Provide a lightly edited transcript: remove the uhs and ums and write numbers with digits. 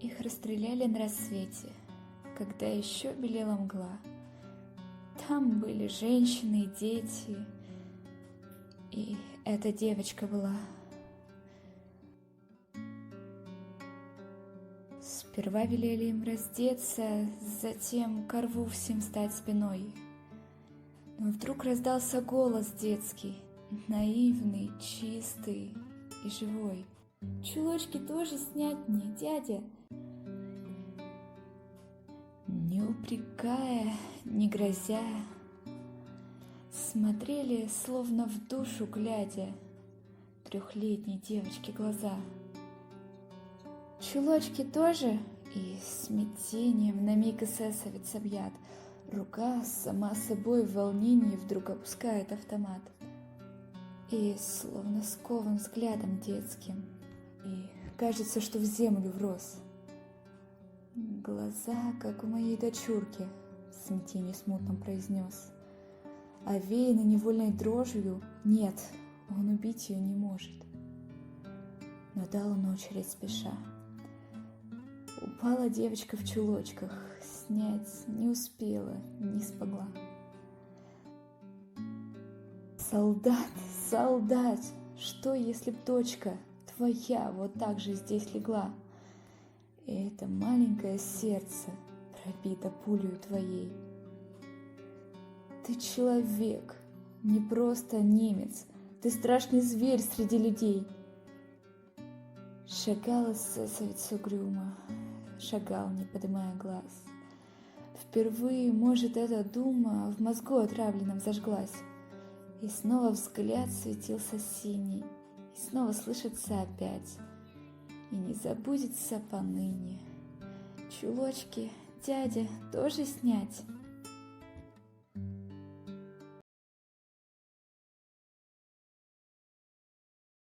Их расстреляли на рассвете, когда еще белела мгла. Там были женщины и дети, и эта девочка была. Сперва велели им раздеться, затем ко рву всем стать спиной. Но вдруг раздался голос детский, наивный, чистый и живой. «Чулочки тоже снять мне, дядя!» Не упрекая, не грозя, смотрели, словно в душу глядя, трехлетней девочки глаза. «Чулочки тоже?» И смятением на миг эсэсовец объят. Рука сама собой в волнении вдруг опускает автомат. И словно скован взглядом детским, и кажется, что в землю врос. Глаза, как у моей дочурки, в смятении смутном произнес. Овеянный невольной дрожью, нет, он убить ее не может. Но дал он очередь спеша. Упала девочка в чулочках, снять не успела, не смогла. Солдат, солдат, что если б дочка твоя вот так же здесь легла? И это маленькое сердце пробито пулею твоей. Ты человек, не просто немец, ты страшный зверь среди людей. Шагал эсэсовец угрюмо, шагал, не поднимая глаз. Впервые, может, эта дума в мозгу отравленном зажглась. И снова взгляд светился синий, и снова слышится опять, и не забудется поныне. Чулочки, дядя, тоже снять?